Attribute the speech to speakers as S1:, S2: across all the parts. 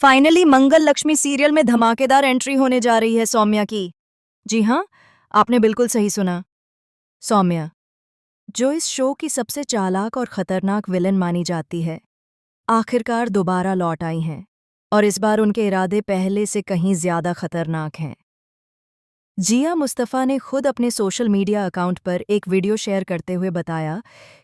S1: Finally मंगल Lakshmi serial में धमाकेदार entry होने जा रही है सौम्या की। जी हाँ, आपने बिल्कुल सही सुना। सौम्या, जो इस शो की सबसे चालाक और खतरनाक विलन मानी जाती है, आखिरकार दोबारा लौट आई हैं और इस बार उनके इरादे पहले से कहीं ज्यादा खतरनाक हैं। जिया मुस्तफ़ा ने खुद अपने सोशल मीडिया अकाउंट पर एक वीडियो शेयर करते हुए बताया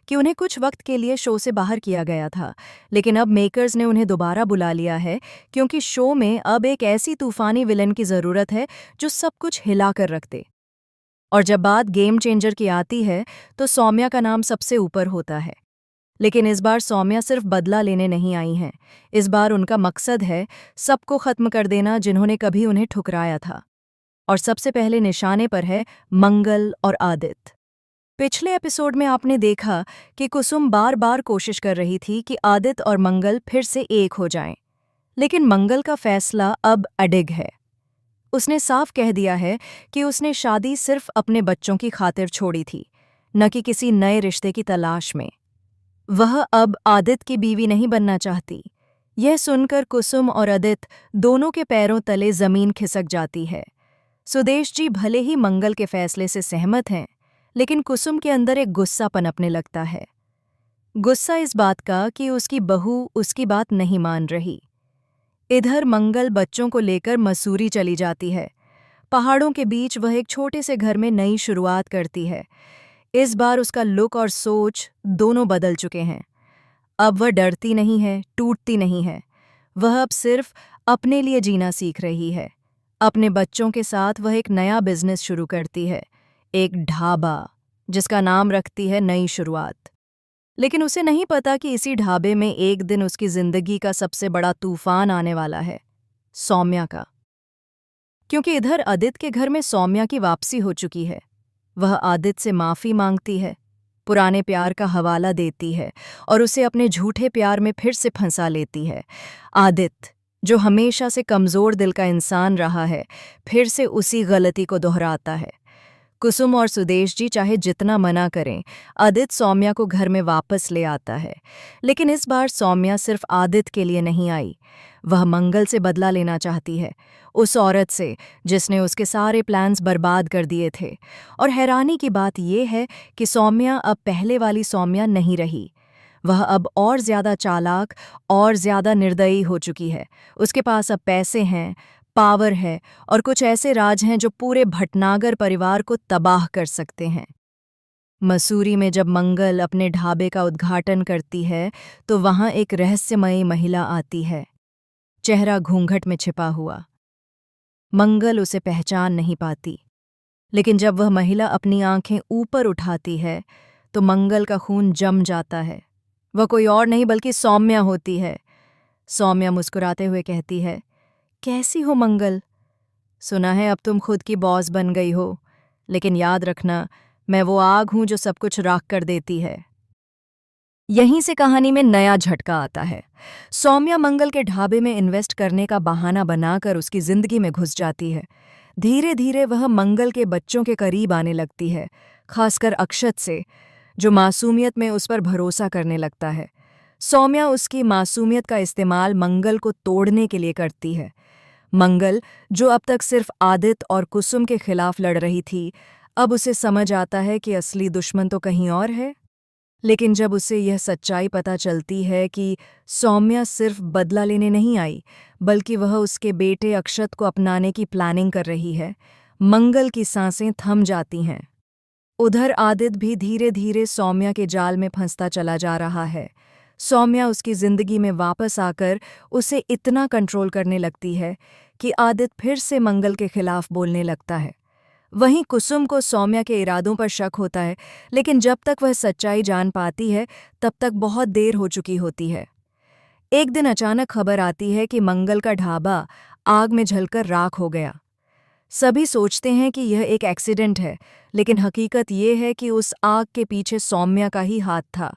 S1: कि उन्हें कुछ वक्त के लिए शो से बाहर किया गया था, लेकिन अब मेकर्स ने उन्हें दोबारा बुला लिया है क्योंकि शो में अब एक ऐसी तूफानी विलन की ज़रूरत है जो सब कुछ हिला कर रख दे। और जब बात गेम चेंजर की आती है तो सौम्या का नाम सबसे ऊपर होता है। लेकिन इस बार सौम्या सिर्फ बदला लेने नहीं आई हैं। इस बार उनका मकसद है सबको खत्म कर देना जिन्होंने कभी उन्हें ठुकराया था। और सबसे पहले निशाने पर है मंगल और आदित्य। पिछले एपिसोड में आपने देखा कि कुसुम बार बार कोशिश कर रही थी कि आदित्य और मंगल फिर से एक हो जाएं, लेकिन मंगल का फैसला अब अडिग है। उसने साफ कह दिया है कि उसने शादी सिर्फ अपने बच्चों की खातिर छोड़ी थी, न कि किसी नए रिश्ते की तलाश में। वह अब आदित्य की बीवी नहीं बनना चाहती। यह सुनकर कुसुम और आदित्य दोनों के पैरों तले जमीन खिसक जाती है। सुदेश जी भले ही मंगल के फैसले से सहमत हैं, लेकिन कुसुम के अंदर एक गुस्सा पनपने लगता है। गुस्सा इस बात का कि उसकी बहू उसकी बात नहीं मान रही। इधर मंगल बच्चों को लेकर मसूरी चली जाती है। पहाड़ों के बीच वह एक छोटे से घर में नई शुरुआत करती है। इस बार उसका लुक और सोच दोनों बदल चुके हैं। अब वह डरती नहीं है, टूटती नहीं है। वह अब सिर्फ अपने लिए जीना सीख रही है। अपने बच्चों के साथ वह एक नया बिजनेस शुरू करती है, एक ढाबा, जिसका नाम रखती है नई शुरुआत। लेकिन उसे नहीं पता कि इसी ढाबे में एक दिन उसकी जिंदगी का सबसे बड़ा तूफान आने वाला है, सौम्या का। क्योंकि इधर आदित्य के घर में सौम्या की वापसी हो चुकी है। वह आदित्य से माफी मांगती है, पुराने प्यार का हवाला देती है और उसे अपने झूठे प्यार में फिर से फंसा लेती है। आदित्य, जो हमेशा से कमजोर दिल का इंसान रहा है, फिर से उसी गलती को दोहराता है। कुसुम और सुदेश जी चाहे जितना मना करें, आदित्य सौम्या को घर में वापस ले आता है। लेकिन इस बार सौम्या सिर्फ आदित्य के लिए नहीं आई। वह मंगल से बदला लेना चाहती है, उस औरत से जिसने उसके सारे प्लान्स बर्बाद कर दिए थे। और हैरानी की बात यह है कि सौम्या अब पहले वाली सौम्या नहीं रही। वह अब और ज्यादा चालाक और ज्यादा निर्दयी हो चुकी है। उसके पास अब पैसे हैं, पावर है और कुछ ऐसे राज हैं जो पूरे भटनागर परिवार को तबाह कर सकते हैं। मसूरी में जब मंगल अपने ढाबे का उद्घाटन करती है तो वहां एक रहस्यमयी महिला आती है, चेहरा घूंघट में छिपा हुआ। मंगल उसे पहचान नहीं पाती, लेकिन जब वह महिला अपनी आंखें ऊपर उठाती है तो मंगल का खून जम जाता है। वह कोई और नहीं बल्कि सौम्या होती है। सौम्या मुस्कुराते हुए कहती है, कैसी हो मंगल? सुना है अब तुम खुद की बॉस बन गई हो, लेकिन याद रखना, मैं वो आग हूं जो सब कुछ राख कर देती है। यहीं से कहानी में नया झटका आता है। सौम्या मंगल के ढाबे में इन्वेस्ट करने का बहाना बनाकर उसकी जिंदगी में घुस जाती है। धीरे धीरे वह मंगल के बच्चों के करीब आने लगती है, खासकर अक्षत से, जो मासूमियत में उस पर भरोसा करने लगता है। सौम्या उसकी मासूमियत का इस्तेमाल मंगल को तोड़ने के लिए करती है। मंगल, जो अब तक सिर्फ आदित्य और कुसुम के खिलाफ लड़ रही थी, अब उसे समझ आता है कि असली दुश्मन तो कहीं और है। लेकिन जब उसे यह सच्चाई पता चलती है कि सौम्या सिर्फ बदला लेने नहीं आई, बल्कि वह उसके बेटे अक्षत को अपनाने की प्लानिंग कर रही है, मंगल की सांसें थम जाती हैं। उधर आदित्य भी धीरे धीरे सौम्या के जाल में फंसता चला जा रहा है। सौम्या उसकी जिंदगी में वापस आकर उसे इतना कंट्रोल करने लगती है कि आदित्य फिर से मंगल के खिलाफ बोलने लगता है। वहीं कुसुम को सौम्या के इरादों पर शक होता है, लेकिन जब तक वह सच्चाई जान पाती है तब तक बहुत देर हो चुकी होती है। एक दिन अचानक खबर आती है कि मंगल का ढाबा आग में जलकर राख हो गया। सभी सोचते हैं कि यह एक एक्सीडेंट है, लेकिन हकीकत यह है कि उस आग के पीछे सौम्या का ही हाथ था।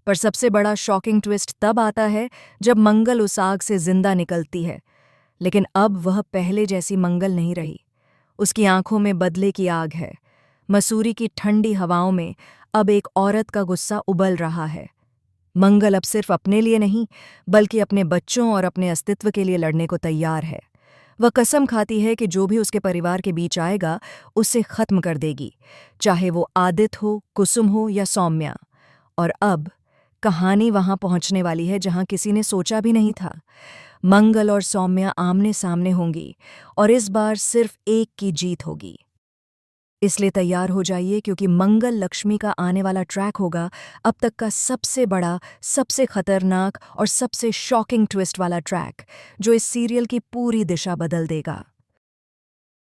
S1: पर सबसे बड़ा शॉकिंग ट्विस्ट तब आता है जब मंगल उस आग से जिंदा निकलती है। लेकिन अब वह पहले जैसी मंगल नहीं रही। उसकी आंखों में बदले की आग है। मसूरी की ठंडी हवाओं में अब एक औरत का गुस्सा उबल रहा है। मंगल अब सिर्फ अपने लिए नहीं बल्कि अपने बच्चों और अपने अस्तित्व के लिए लड़ने को तैयार है। वह कसम खाती है कि जो भी उसके परिवार के बीच आएगा उसे खत्म कर देगी, चाहे वो आदित्य हो, कुसुम हो या सौम्या। और अब कहानी वहां पहुंचने वाली है जहां किसी ने सोचा भी नहीं था। मंगल और सौम्या आमने सामने होंगी और इस बार सिर्फ एक की जीत होगी। इसलिए तैयार हो जाइए क्योंकि मंगल लक्ष्मी का आने वाला ट्रैक होगा अब तक का सबसे बड़ा, सबसे खतरनाक और सबसे शॉकिंग ट्विस्ट वाला ट्रैक, जो इस सीरियल की पूरी दिशा बदल देगा।